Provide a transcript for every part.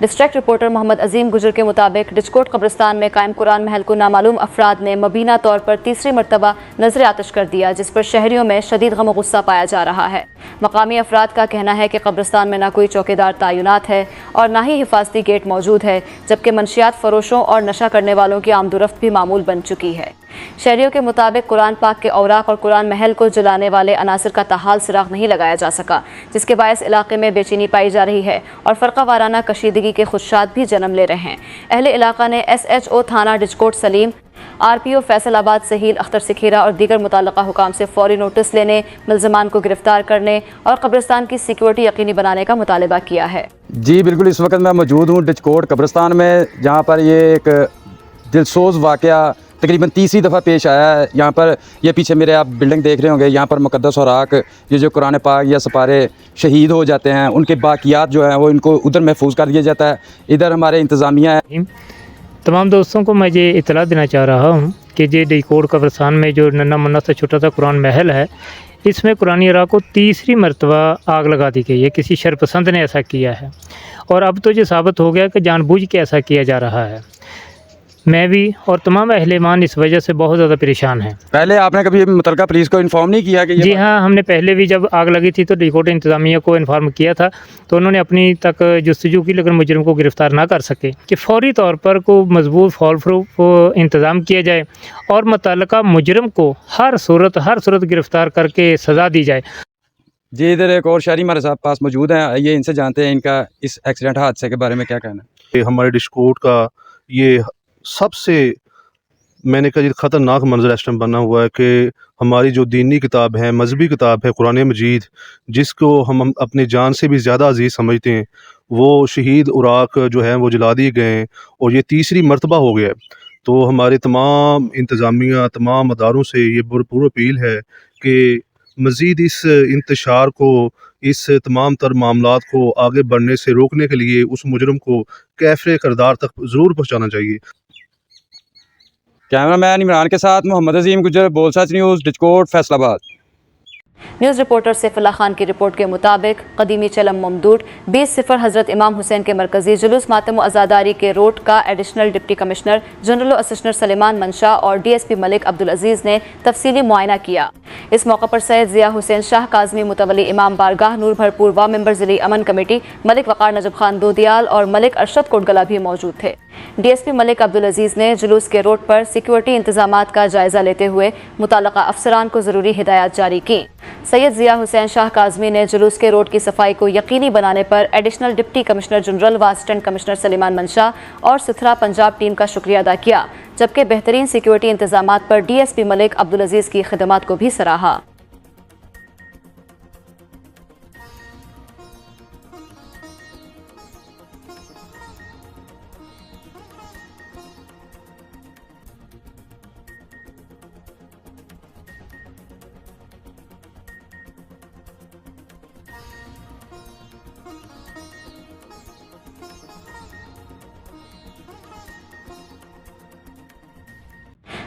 District reporter Mohammad Azeem गुजर के मुताबिक डिचकोट कब्रिस्तान में कायम कुरान महल को नामालूम अफराद ने मबीना तौर पर तीसरी मरतबा नजर आतिश कर दिया, जिस पर शहरियों में शदीद गम गुस्सा पाया जा रहा है। मकामी अफराद का कहना है कि कब्रिस्तान में न कोई चौकीदार तैनात है और न ही हिफाजती गेट मौजूद है, जबकि मंशियात फरोशों और नशा करने वालों की आमदोरफ्त भी मामूल बन चुकी है। शहरियों के मुताबिक कुरान पाक के औराक और कुरान महल को जलाने वाले अनासर का ताहाल सुराग नहीं लगाया जा सका, जिसके बायस इलाके में बेचैनी पाई जा रही है और फ़र्का वाराना कशीदगी के खुदशात भी जन्म ले रहे हैं। अहले इलाका ने SHO थाना डिचकोट सलीम, RPO फैसलाबाद सहील अख्तर सिखीरा और दीगर मुतल्लका हुकाम से फौरी नोटिस लेने, मुल्ज़िमान को गिरफ्तार करने और कब्रिस्तान की सिक्योरिटी यकीनी बनाने का मुतालबा किया है। जी बिल्कुल, इस वक्त मैं मौजूद हूँ डिचकोट कब्रिस्तान में, जहाँ पर ये एक दिलसोज़ वाक़या तकरीबन तीसरी दफ़ा पेश आया है। यहाँ पर ये पीछे मेरे आप बिल्डिंग देख रहे होंगे, यहाँ पर मुक़द्दस औराक, ये जो कुरान पाक या सपारे शहीद हो जाते हैं, उनके बाकियात जो हैं वो इनको उधर महफूज कर दिया जाता है। इधर हमारे इंतज़ामिया है। तमाम दोस्तों को मैं ये इतला देना चाह रहा हूँ कि ये डिचकोट कब्रिस्तान में जो नन्ना मुन्ना सा छोटा सा कुरान महल है, इसमें कुरानी औराक को तीसरी मरतबा आग लगा दी गई है। किसी शरपसंद ने ऐसा किया है और अब तो ये साबित हो गया कि जानबूझ के ऐसा किया जा रहा है। मैं भी और तमाम अहले-ईमान इस वजह से बहुत ज़्यादा परेशान हैं। पहले आपने कभी मुतलका पुलिस को इन्फॉर्म नहीं किया कि ये जी हाँ, हमने पहले भी जब आग लगी थी तो डिचकोट इंतज़ामिया को इन्फॉर्म किया था, तो उन्होंने अपनी तक जस्तजू की, लेकिन मुजरिम को गिरफ़्तार ना कर सके कि फ़ौरी तौर पर को मज़बूत फॉल प्रूफ इंतज़ाम किया जाए और मुतल्लका मुजरिम को हर सूरत गिरफ़्तार करके सज़ा दी जाए। जी, इधर एक और शहरी हमारे साथ पास मौजूद हैं, ये इनसे जानते हैं इनका इस एक्सीडेंट हादसे के बारे में क्या कहना है। हमारे डिचकोट का ये सबसे, मैंने कहा, ख़तरनाक मंजर इस टाइम बना हुआ है कि हमारी जो दीनी किताब है, मजहबी किताब है कुरान मजीद, जिसको हम अपनी जान से भी ज़्यादा अजीज़ समझते हैं, वो शहीद उराक जो हैं वो जला दिए गए हैं और ये तीसरी मरतबा हो गया है। तो हमारे तमाम इंतज़ामिया, तमाम अदारों से ये भरपूर अपील है कि मज़ीद इस इंतशार को, इस तमाम तर मामलात को आगे बढ़ने से रोकने के लिए उस मुजरिम को कैफ़े किरदार तक ज़रूर पहुँचाना चाहिए। कैमरामैन इमरान के साथ Mohammad Azeem Gujjar, Bol Sach news, Dijkot, Faisalabad. News reporter Saifullah Khan की रिपोर्ट के मुताबिक कदीमी चलम ममदूद 20 सिफर हज़रत इमाम हुसैन के मरकजी जुलूस मातम आज़ादारी के रोड का additional deputy commissioner general assistant Suleman मंशा और DSP मलिक अब्दुल अजीज़ ने तफसीली मुआयना किया। इस मौके पर सैयद ज़िया हुसैन शाह काज़मी मुतवली इमाम बारगाह नूर भरपूर व मेंबर ज़िली अमन कमेटी मलिक वक़ार नजब खान दोदियाल और मलिक अरशद कोटगला भी मौजूद थे। DSP मलिक अब्दुल अजीज़ ने जुलूस के रोड पर सिक्योरिटी इंतजामात का जायजा लेते हुए मुतल्लका अफसरान को ज़रूरी हिदायत जारी की। सैयद ज़िया हुसैन शाह काज़मी ने जुलूस के रोड की सफाई को यकीनी बनाने पर एडिशनल डिप्टी कमिश्नर जनरल व असिस्टेंट कमिश्नर सलेमान मंशा और सुथरा पंजाब टीम का शुक्रिया अदा किया, जबकि बेहतरीन सिक्योरिटी इंतजामात पर DSP मलिक अब्दुल अजीज़ की खिदमत को भी सराहा।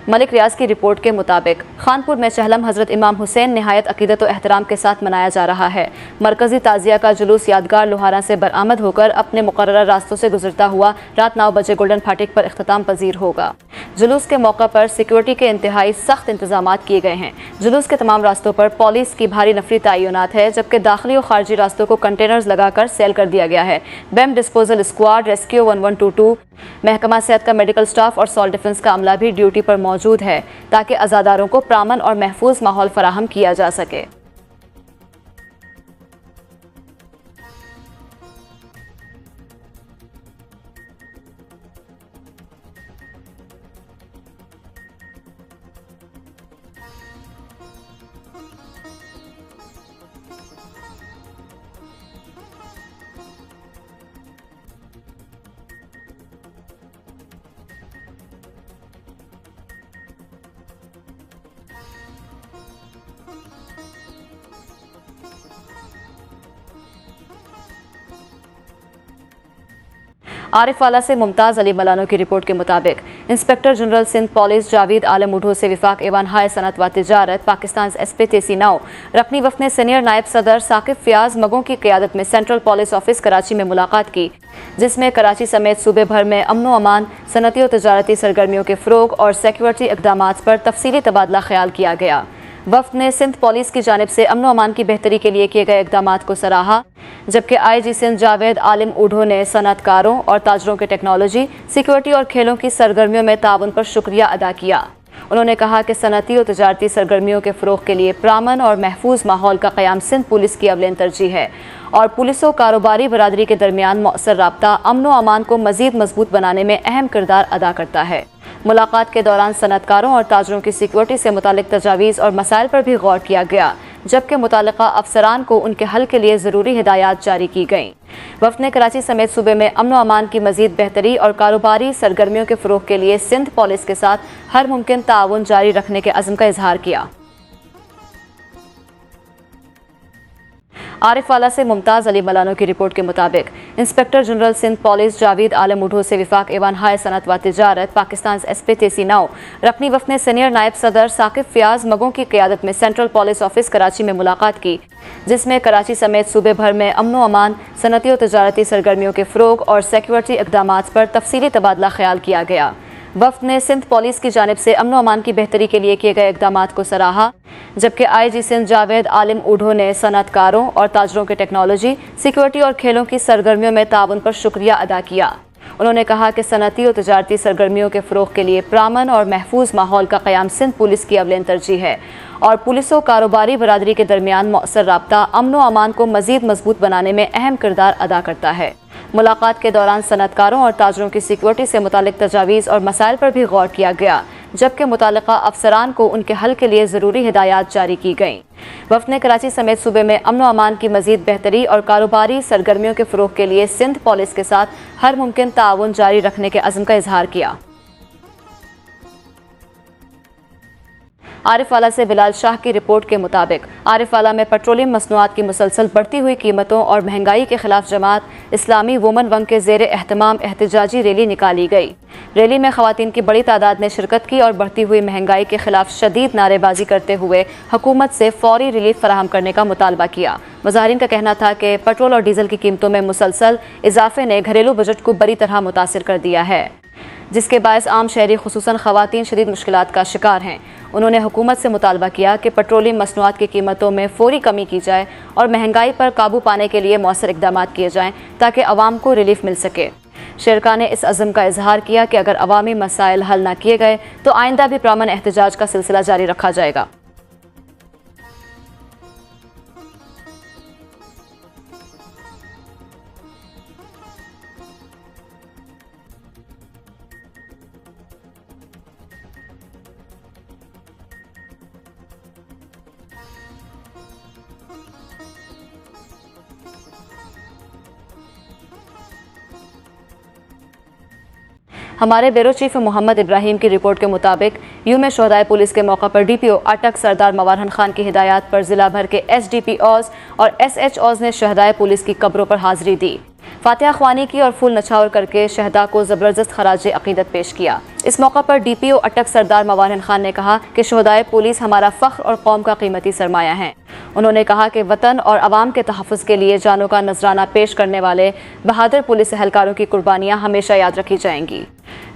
मलिक रियाज की रिपोर्ट के मुताबिक खानपुर में चहलम हज़रत इमाम हुसैन नहायत अकीदत और एहतराम के साथ मनाया जा रहा है। मरकजी ताज़िया का जुलूस यादगार लोहारा से बरामद होकर अपने मुकर्रर रास्तों से गुजरता हुआ रात 9 बजे गोल्डन फाटक पर इख्तिताम पजीर होगा। जुलूस के मौका पर सिक्योरिटी के इंतहाई सख्त इंतजाम किए गए हैं। जुलूस के तमाम रास्तों पर पुलिस की भारी नफरी तैनात है, जबकि दाखिली और खारजी रास्तों को कंटेनर्स लगाकर सेल कर दिया गया है। बम डिस्पोजल स्क्वाड, रेस्क्यू 1122, महकमा सेहत का मेडिकल स्टाफ और सॉल्ट डिफेंस का अमला भी ड्यूटी पर मौजूद है, ताकि अज़ादारों को प्रामन और महफूज माहौल फराहम किया जा सके। आरिफ वाला से मुमताज़ अली मलानो की रिपोर्ट के मुताबिक inspector general Sindh police Javed Alam Odho से विफाक एवान हाय सनत व तिजारत पाकिस्तान SP तेसी नाव रकनी वफ़द ने सीनियर नायब सदर साकिब फयाज मगों की क़यादत में सेंट्रल पुलिस ऑफिस कराची में मुलाकात की, जिसमें कराची समेत सूबे भर में अमन व अमान, सनती और तजारती सरगर्मियों के फ़रोग़ और सिक्योरिटी इक़दाम पर तफसीली तबादला ख्याल किया गया। वफ़द ने सिंध पुलिस की जानिब से अमन व अमान की बेहतरी के लिए किए गए इक़दाम को सराहा, जबकि IG सिंध जावेद आलिम उढो ने सनतकारों और ताजरों के टेक्नोलॉजी, सिक्योरिटी और खेलों की सरगर्मियों में ताउन पर शुक्रिया अदा किया। उन्होंने कहा कि सनती और तजारती सरगर्मियों के फ़रोग़ के लिए पुरअमन और महफूज माहौल का क़याम सिंध पुलिस की अवलिन तरजीह है और पुलिस और कारोबारी बरादरी के दरमियान मौसर राब्ता अमन व अमान को मज़ीद मजबूत बनाने में अहम किरदार अदा करता है। मुलाकात के दौरान सनतकारों और ताजरों की सिक्योरिटी से मुतालिक तजावीज़ और मसाइल पर भी गौर किया गया, जबकि मुतालिका अफसरान को उनके हल के लिए ज़रूरी हिदायत जारी की गईं। वफ़द ने कराची समेत सूबे में अमन व अमान की मज़ीद बेहतरी और कारोबारी सरगर्मियों के फ़रोग़ के लिए सिंध पुलिस के साथ हर मुमकिन ताउन जारी रखने के अज़्म का इजहार किया। आरिफ वाला से मुमताज़ अली मलानो की रिपोर्ट के मुताबिक inspector general Sindh police Javed Alam Odho से विफाक एवान हाय सनत व तिजारत पाकिस्तान SP तेसी नाव रकनी वफ़द ने सीनियर नायब सदर साकिब फयाज मगों की क़यादत में सेंट्रल पुलिस ऑफिस कराची में मुलाकात की, जिसमें कराची समेत सूबे भर में अमन व अमान, सनती और तजारती सरगर्मियों के फ़रोग़ और सिक्योरिटी इक़दाम पर तफसीली तबादला ख्याल किया गया। वफ़द ने सिंध पुलिस की जानिब से अमन व अमान की बेहतरी के लिए किए गए इक़दाम को सराहा, जबकि IG सिंध जावेद आलिम उढो ने सनतकारों और ताजरों के टेक्नोलॉजी, सिक्योरिटी और खेलों की सरगर्मियों में ताउन पर शुक्रिया अदा किया। उन्होंने कहा कि सनती और तजारती सरगर्मियों के फ़रोग़ के लिए पुरअमन और महफूज माहौल का क़याम सिंध पुलिस की अवलिन तरजीह है और पुलिस और कारोबारी बरादरी के दरमियान मौसर राब्ता अमन व अमान को मज़ीद मजबूत बनाने में अहम किरदार अदा करता है। मुलाकात के दौरान सनतकारों और ताजरों की सिक्योरिटी से मुतालिक तजावीज़ और मसाइल पर भी गौर किया गया, जबकि मुतालिका अफसरान को उनके हल के लिए ज़रूरी हिदायत जारी की गईं। वफ़द ने कराची समेत सूबे में अमन व अमान की मज़ीद बेहतरी और कारोबारी सरगर्मियों के फ़रोग़ के लिए सिंध पुलिस के साथ हर मुमकिन ताउन जारी रखने के अज़्म का इजहार किया। आरिफ वाला से बिलाल शाह की रिपोर्ट के मुताबिक आरिफ वाला में पेट्रोलियम मसनूआत की मुसलसल बढ़ती हुई कीमतों और महंगाई के खिलाफ जमात इस्लामी वुमन वंग के ज़ेर एहतमाम एहतजाजी रैली निकाली गई। रैली में ख़वातीन की बड़ी तादाद ने शिरकत की और बढ़ती हुई महंगाई के खिलाफ शदीद नारेबाजी करते हुए हुकूमत से फौरी रिलीफ फराहम करने का मुतालबा किया। मुज़ाहिरीन का कहना था कि पेट्रोल और डीजल की कीमतों में मुसलसल इजाफे ने घरेलू बजट को बुरी तरह मुतासिर कर दिया है, जिसके बायस आम शहरी खुसूसन ख़वातीन शदीद मुश्किलात का शिकार हैं। उन्होंने हुकूमत से मुतालबा किया कि पेट्रोलियम मसनूआत की कीमतों में फौरी कमी की जाए और महंगाई पर काबू पाने के लिए मौसर इक़दाम किए जाएँ ताकि अवाम को रिलीफ मिल सके। शेरका ने इस अज़्म का इजहार किया कि अगर अवामी मसाइल हल न किए गए तो आइंदा भी पुरअमन एहतजाज का सिलसिला जारी रखा जाएगा। हमारे ब्यूरो चीफ मोहम्मद इब्राहिम की रिपोर्ट के मुताबिक यूम शोहदाए पुलिस के मौका पर DPO अटक सरदार मवारहन खान की हिदायत पर ज़िला भर के SDPOs और SHOs ने शहदाए पुलिस की कब्रों पर हाजिरी दी, फातिहा ख्वानी की और फूल नछावर करके शहदा को ज़बरदस्त खराज अक़ीदत पेश किया। इस मौका पर DPO अटक सरदार मवारहन खान ने कहा कि शहदाए पुलिस हमारा फ़ख्र और कौम का कीमती सरमाया है। उन्होंने कहा कि वतन और अवाम के तहफ़्फ़ुज़ के लिए जानों का नजराना पेश करने वाले बहादुर पुलिस एहलकारों की कुर्बानियाँ हमेशा याद रखी जाएंगी।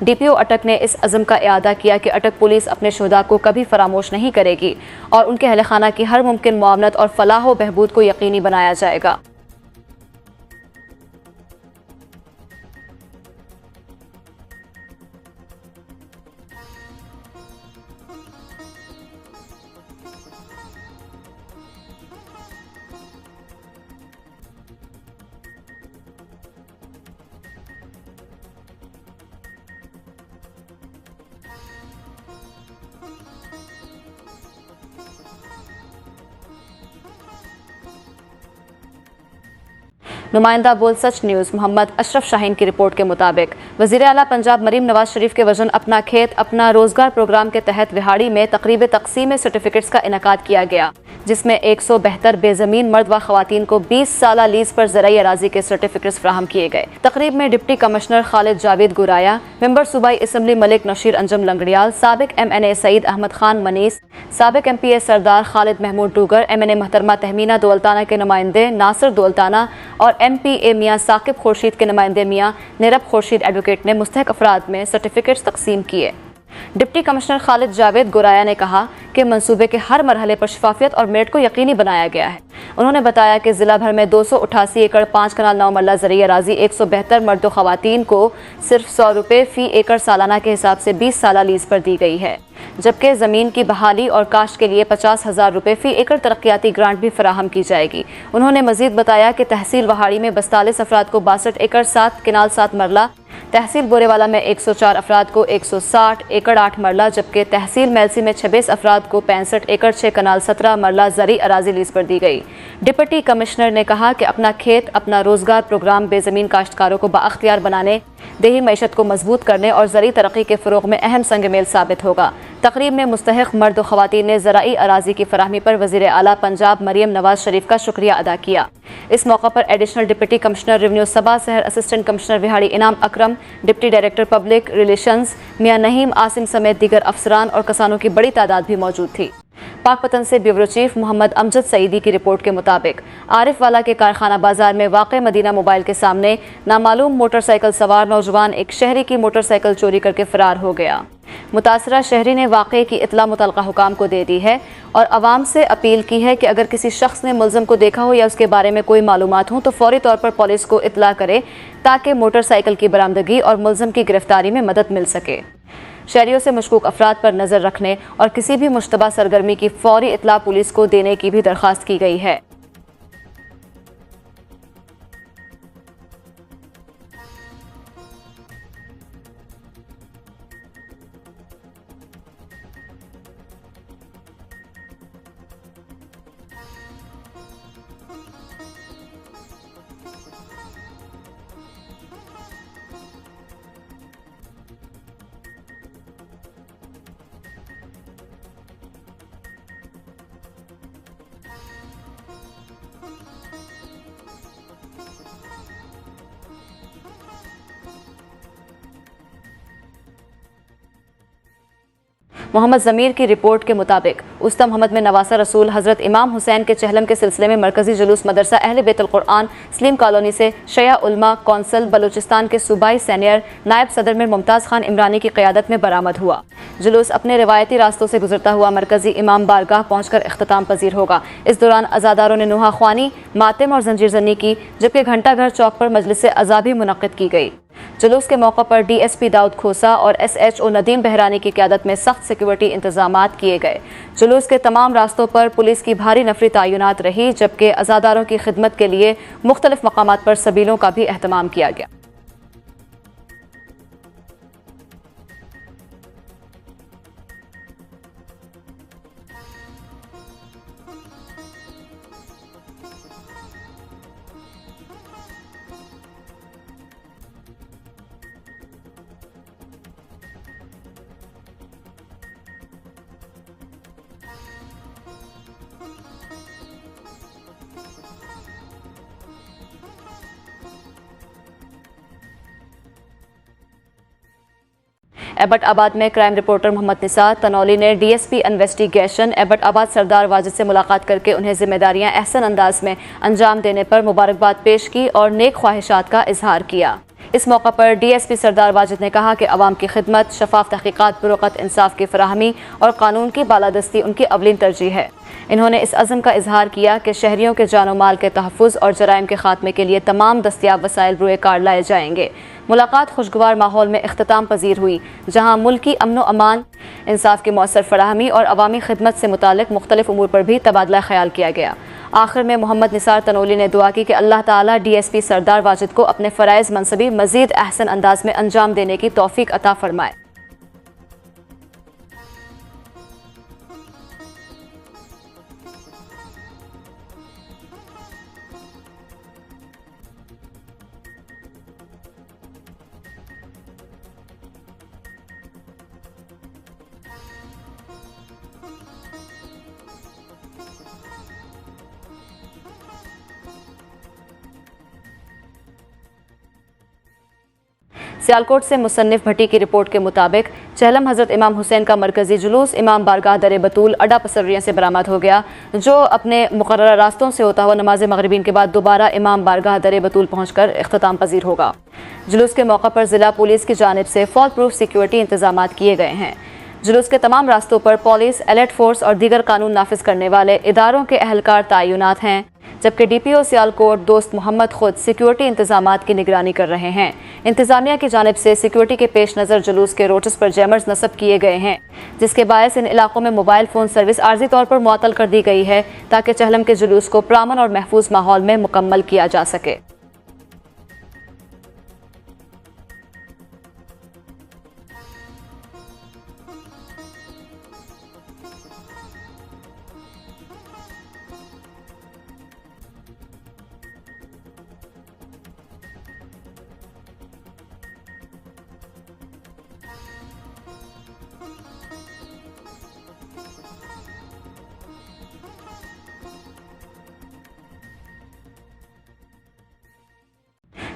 DPO अटक ने इस अज़्म का इआदा किया कि अटक पुलिस अपने शुहदा को कभी फरामोश नहीं करेगी और उनके अहल खाना की हर मुमकिन मुआवनत और फलाह व बहबूद को यकीनी बनाया जाएगा। नुमाइंदा बोल सच न्यूज़ मोहम्मद अशरफ शाहीन की रिपोर्ट के मुताबिक वज़ीर आला पंजाब मरीम नवाज शरीफ के वजन अपना खेत अपना रोजगार प्रोग्राम के तहत विहाड़ी में तकरीब तकसीम सर्टिफिकेट्स का इनेकाद किया गया। जिसमें 172 बेजमीन मर्द व खवातीन को 20 साला लीज पर ज़राई अराजी के सर्टिफिकेट्स फराहम किए गए। तकरीब में deputy commissioner Khalid Javed Guraya, member सूबाई असम्बली मलिक नशीर अंजम लंगड़ियाल, साबिक MNA सईद अहमद खान मनीस, साबिक MPA सरदार खालिद महमूद डूगर, MNA महतरमा तहमीना दौलताना के नुमाइंदे नासिर दौलताना और MPA मियाँ साकिब खुर्शीद के नुमाइंदे मियाँ निरब खुर्शीद एडवोकेट ने मुस्तहक अफराद में सर्टिफिकेट्स तकसीम किए। डिप्टी कमिश्नर खालिद जावेद गुराया ने कहा कि मंसूबे के हर मरहले पर शफाफियत और मेरिट को यकीनी बनाया गया है। उन्होंने बताया कि ज़िला भर में 288 एकड़ 5 कनाल 9 मरला ज़रिए अराजी 172 मर्द ख़वातीन को सिर्फ 100 रुपये फ़ी एकड़ सालाना के हिसाब से 20 साला लीज पर दी गई है, जबकि ज़मीन की बहाली और काश्त के लिए 50,000 रुपये फ़ी एकड़ तरक्याती ग्रांट भी फराहम की जाएगी। उन्होंने मजीद बताया कि तहसील वहाड़ी में 42 अफराद को 62 एकड़ 7 कनाल 7 मरला, तहसील बोरेवाला में 104 अफराद को 160 एकड़ 8 मरला, जबकि तहसील मेलसी में 26 अफराद को 65 एकड़ 6 कनाल 17 मरला ज़री अराजी लीज पर दी गई। डिप्टी कमिश्नर ने कहा कि अपना खेत अपना रोजगार प्रोग्राम बेज़मीन काश्तकारों को बाअख्तियार बनाने, देही मैशत को मजबूत करने और ज़री तरक्की के फ़रोग़ में अहम संग मेल साबित होगा। तकरीब में मुस्तहिक़ मर्द व ख़वातीन ने ज़राई अराजी की फराहमी पर वज़ीर आला पंजाब मरियम नवाज शरीफ का शुक्रिया अदा किया। इस मौका पर एडिशनल डिप्टी कमिश्नर रेवेन्यू सबा शहर, असिस्टेंट कमिश्नर विहाड़ी इनाम अकरम, डिप्टी डायरेक्टर पब्लिक रिलेशंस मियाँ नहीम आसिम समेत दीगर अफसरान और किसानों की बड़ी तादाद भी मौजूद थी। पाकपतन से ब्यूरो चीफ मोहम्मद अमजद सईदी की रिपोर्ट के मुताबिक आरिफ वाला के कारखाना बाजार में वाक़ मदीना मोबाइल के सामने नामालूम मोटरसाइकिल सवार नौजवान एक शहरी की मोटरसाइकिल चोरी करके फरार हो गया। मुतासरा शहरी ने वाक़े की इत्ला मुतलका हुकाम को दे दी है और आवाम से अपील की है कि अगर किसी शख्स ने मुलज़म को देखा हो या उसके बारे में कोई मालूमात हो तो फौरी तौर पर पुलिस को इत्ला करे ताकि मोटरसाइकिल की बरामदगी और मुलज़म की गिरफ्तारी में मदद मिल सके। शहरियों से मशकूक अफराद पर नज़र रखने और किसी भी मुश्तबा सरगर्मी की फौरी इत्ला पुलिस को देने की भी दरख्वास्त की गई है। मोहम्मद ज़मीर की रिपोर्ट के मुताबिक उस्ता मोहम्मद में नवासा रसूल हज़रत इमाम हुसैन के चहलम के सिलसिले में मरकजी जुलूस मदरसा अहले बैतुल कुरान स्लीम कॉलोनी से शया उलमा कौंसल बलूचिस्तान के सूबाई सीनियर नायब सदर में मुमताज़ खान इमरानी की क़यादत में बरामद हुआ। जुलूस अपने रिवायती रास्तों से गुजरता हुआ मरकजी इमाम बारगाह पहुँच कर इख्तिताम पजीर होगा। इस दौरान अज़ादारों ने नुहा ख्वानी, मातिम और जंजीर जनी की, जबकि घंटाघर चौक पर मजलिस अज़ा भी मुनक़्क़िद की गई। जुलूस के मौका पर DSP दाऊद खोसा और SHO नदीम बहरानी की क़यादत में सख्त सिक्योरिटी इंतजामात किए गए। जुलूस के तमाम रास्तों पर पुलिस की भारी नफरी तैनात रही, जबकि अज़ादारों की खिदमत के लिए मुख्तलिफ मकामात पर सबीलों का भी एहतमाम किया गया। एबटाबाद में क्राइम रिपोर्टर मोहम्मद निसार तनौली ने DSP इन्वेस्टिगेशन एबटाबाद सरदार वाजिद से मुलाकात करके उन्हें जिम्मेदारियां अहसन अंदाज में अंजाम देने पर मुबारकबाद पेश की और नेक ख्वाहिशात का इजहार किया। इस मौका पर DSP सरदार वाजिद ने कहा कि अवाम की खिदमत, शफाफ तहकीकात, बुरुक़त इंसाफ की फराहमी और कानून की बालादस्ती उनकी अवलिन तरजीह है। इन्होंने इस अज़म का इजहार किया कि शहरियों के जानो माल के तहफ़्फ़ुज़ और जराइम के खात्मे के लिए तमाम दस्तियाब वसाइल रुए कार लाए जाएंगे। मुलाकात खुशगवार माहौल में इख्तिताम पजीर हुई, जहाँ मुल्की अमन व अमान, इंसाफ की मौसर फराहमी और अवामी खिदमत से मुतालिक मुख्तलिफ उमूर पर भी तबादला ख्याल किया गया। आखिर में मोहम्मद निसार तनौली ने दुआ की कि अल्लाह ताला DSP सरदार वाजिद को अपने फ़राइज़ मनसबी मज़ीद अहसन अंदाज में अंजाम देने की तौफ़ीक अता फरमाए। सियालकोट से मुसन्निफ भट्टी की रिपोर्ट के मुताबिक चहलम हज़रत इमाम हुसैन का मरकजी जुलूस इमाम बारगाह दर बतूल अड्डा पसरिया से बरामद हो गया, जो अपने मुकर्रर रास्तों से होता हुआ नमाज मगरिबीन के बाद दोबारा इमाम बारगाह दर बतूल पहुँचकर इख्तिताम पजीर होगा। जुलूस के मौका पर ज़िला पुलिस की जानिब से फॉल प्रूफ सिक्योरिटी इंतजाम किए गए हैं। जुलूस के तमाम रास्तों पर पुलिस, एलर्ट फोर्स और दीगर कानून नाफिज करने वाले इदारों के अहलकार तैनात हैं, जबकि DPO सियालकोट दोस्त मोहम्मद खुद सिक्योरिटी इंतजामात की निगरानी कर रहे हैं। इंतजामिया की जानिब से सिक्योरिटी के पेश नज़र जुलूस के रोड्स पर जैमर्स नस्ब किए गए हैं, जिसके बायस इन इलाकों में मोबाइल फ़ोन सर्विस आर्जी तौर पर मुअत्तल कर दी गई है ताकि चहलम के जुलूस को पुरअमन और महफूज माहौल में मुकम्मल किया जा सके।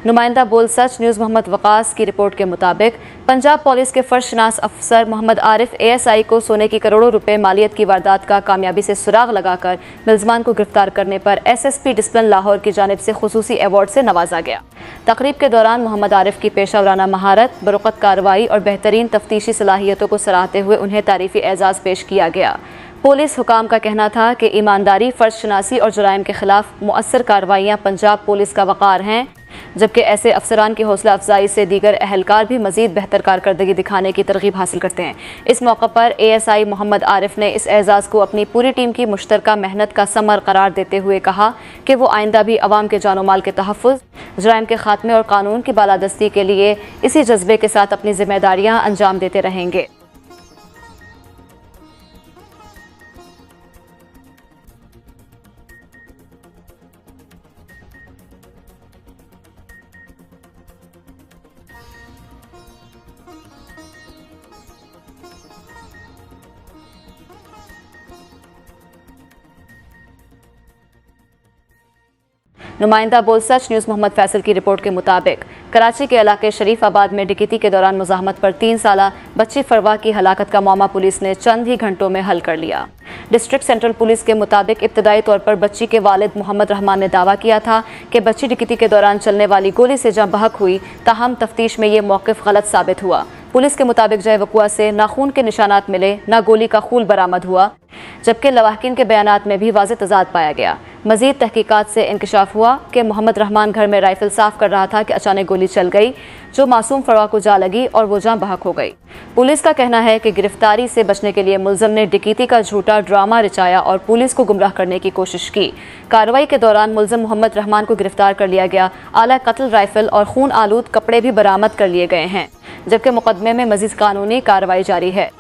नुमाइंदा बोल सच न्यूज़ मोहम्मद वकास की रिपोर्ट के मुताबिक पंजाब पुलिस के फर्शनास अफसर मोहम्मद आरिफ ASI को सोने की करोड़ों रुपए मालियत की वारदात का कामयाबी से सुराग लगाकर मुलजमान को गिरफ्तार करने पर SSP डिसिप्लिन लाहौर की जानिब से खुसूसी अवार्ड से नवाजा गया। तकरीब के दौरान मोहम्मद आरिफ की पेशा वराना महारत, बरुकत कार्रवाई और बेहतरीन तफ्तीशी सलाहियतों को सराहते हुए उन्हें तारीफी एजाज़ पेश किया गया। पुलिस हुकाम का कहना था कि ईमानदारी, फ़र्ज शनासी और जुराइम के खिलाफ मुअस्सर कार्रवाइयाँ पंजाब पुलिस का वक़ार हैं, जबकि ऐसे अफसरान की हौसला अफजाई से दीगर अहलकार भी मज़ीद बेहतर कारकर्दगी दिखाने की तरगीब हासिल करते हैं। इस मौका पर ASI मोहम्मद आरिफ ने इस एजाज़ को अपनी पूरी टीम की मुश्तरका मेहनत का समर करार देते हुए कहा कि वो आइंदा भी अवाम के जानो माल के तहफ़्फ़ुज़, जुराइम के खात्मे और कानून की बालादस्ती के लिए इसी जज्बे के साथ अपनी जिम्मेदारियाँ अंजाम देते रहेंगे। नुमाइंदा बोल सच न्यूज़ मोहम्मद फैसल की रिपोर्ट के मुताबिक कराची के इलाके शरीफ आबाद में डकैती के दौरान मुज़ाहमत पर 3 साला बच्ची फरवा की हलाकत का मामला पुलिस ने चंद ही घंटों में हल कर लिया। डिस्ट्रिक्ट सेंट्रल पुलिस के मुताबिक इब्तदाई तौर पर बच्ची के वालिद मोहम्मद रहमान ने दावा किया था कि बच्ची डकैती के दौरान चलने वाली गोली से जहाँ बहक हुई, ताहम तफ्तीश में ये मौक़िफ़ गलत साबित हुआ। पुलिस के मुताबिक जय वकुआ से ना खून के निशानात मिले, ना गोली का खूल बरामद हुआ, जबकि लवाहकिन के बयानात में भी वाज़ेह तज़ाद पाया गया। मज़ीद तहकीकात से इंकशाफ हुआ कि मोहम्मद रहमान घर में राइफल साफ कर रहा था कि अचानक गोली चल गई, जो मासूम फरवा को जा लगी और वो जहाँ बहक हो गई। पुलिस का कहना है कि गिरफ्तारी से बचने के लिए मुलज़म ने डकैती का झूठा ड्रामा रचाया और पुलिस को गुमराह करने की कोशिश की। कार्रवाई के दौरान मुलज़म मोहम्मद रहमान को गिरफ्तार कर लिया गया। आला कत्ल राइफल और खून आलूद कपड़े भी बरामद कर लिए गए हैं, जबकि मुकदमे में मज़ीद कानूनी कार्रवाई जारी है।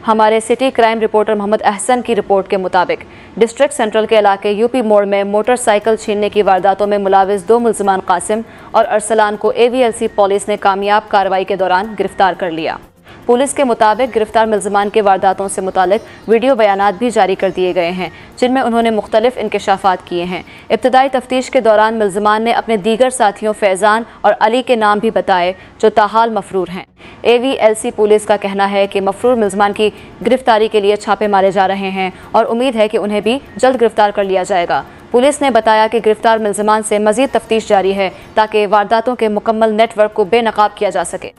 हमारे city crime reporter Mohammad Ahsan की रिपोर्ट के मुताबिक डिस्ट्रिक्ट सेंट्रल के इलाके यूपी मोड़ में मोटरसाइकिल छीनने की वारदातों में मुलाविस 2 मुल्ज़िमान कासिम और अरसलान को AVLC पुलिस ने कामयाब कार्रवाई के दौरान गिरफ्तार कर लिया। पुलिस के मुताबिक गिरफ्तार मुल्ज़िमान के वारदातों से मुतालिक वीडियो बयानात भी जारी कर दिए गए हैं, जिनमें उन्होंने मुख्तलिफ इंकशाफात किए हैं। इब्तदाई तफ्तीश के दौरान मुल्ज़िमान ने अपने दीगर साथियों फैज़ान और अली के नाम भी बताए, जो ताहाल मफरूर हैं। AVLC पुलिस का कहना है कि मफरूर मुल्ज़िमान की गिरफ्तारी के लिए छापे मारे जा रहे हैं और उम्मीद है कि उन्हें भी जल्द गिरफ्तार कर लिया जाएगा। पुलिस ने बताया कि गिरफ्तार मुल्ज़िमान से मज़ीद तफ्तीश जारी है ताकि वारदातों के मुकम्मल नेटवर्क को बेनकाब किया जा सके।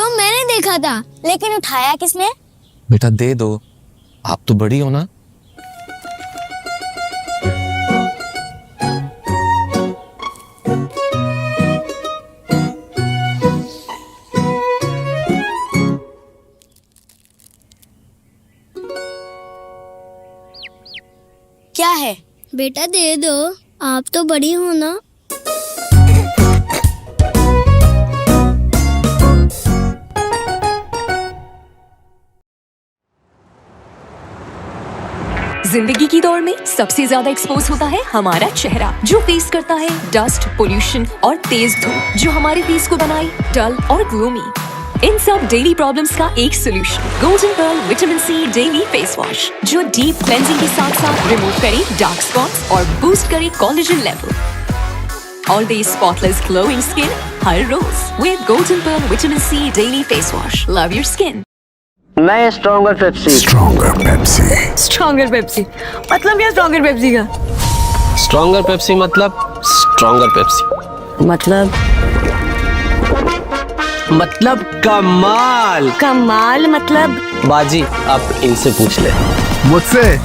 जो मैंने देखा था, लेकिन उठाया किसने? बेटा दे दो, आप तो बड़ी हो ना। क्या है? बेटा दे दो, आप तो बड़ी हो ना। जिंदगी की दौड़ में सबसे ज्यादा एक्सपोज होता है हमारा चेहरा, जो फेस करता है डस्ट, पोल्यूशन और तेज धूप, जो हमारे फेस को बनाए डल और ग्लूमी। इन सब डेली प्रॉब्लम्स का एक solution, golden pearl vitamin C daily face wash, जो डीप क्लेंजिंग के साथ साथ रिमूव करे डार्क स्पॉट्स और बूस्ट करे collagen level. Always spotless glowing skin हर रोज with golden pearl vitamin C daily face wash. Love your skin. नए stronger Pepsi. Stronger Pepsi. Stronger Pepsi मतलब क्या? स्ट्रॉन्गर पेप्सी का स्ट्रॉन्गर पेप्सी मतलब स्ट्रॉन्गर पेप्सी मतलब कमाल। कमाल मतलब बाजी आप इनसे पूछ ले। मुझसे?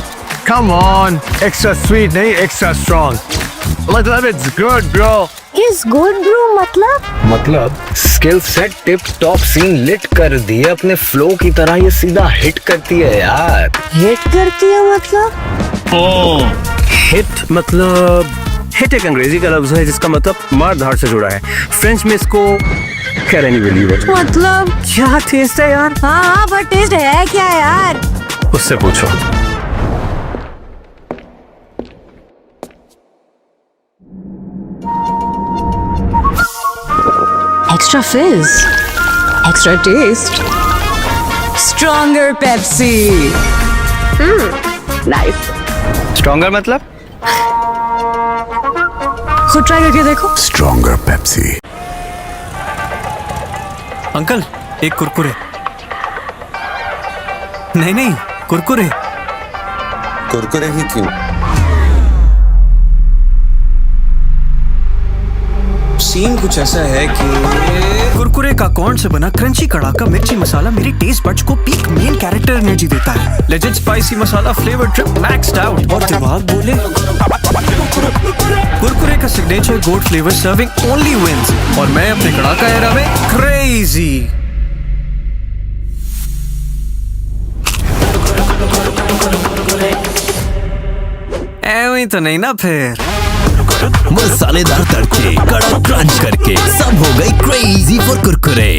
Come on, extra sweet नहीं extra strong। मतलब it's good bro। Is good bro मतलब skill set tip top scene lit कर दिए अपने फ्लो की तरह, ये सीधा हिट करती है यार। हिट करती है मतलब? हिट मतलब हिट एक अंग्रेजी का लफ्ज है जिसका मतलब मार धाड़ से जुड़ा है। फ्रेंच में इसको कैरेनिवल मतलब क्या टेस्ट है यार। हाँ बट टेस्ट है क्या यार? उससे पूछो। Extra fizz, extra taste, stronger Pepsi. Nice. Stronger मतलब खुद ट्राई करके देखो। Stronger Pepsi. अंकल एक कुरकुरे। नहीं कुरकुरे। कुरकुरे ही क्यों? सीन कुछ ऐसा है कि कुरकुरे का कॉर्न से बना क्रंची कड़ाका मिर्ची मसाला मेरे टेस्ट बड्स को पीक मेन कैरेक्टर एनर्जी देता है। लेजेंड स्पाइसी मसाला फ्लेवर ट्रिप मैक्स्ड आउट और दिमाग बोले कुरकुरे का सिग्नेचर गोट फ्लेवर सर्विंग ओनली विंस, और मैं अपने कड़ाका एरा में क्रेजी। ऐਵੇਂ तो नहीं ना फिर। मसालेदार तड़के, कड़क क्रंच करके सब हो गई क्रेजी फॉर कुरकुरे।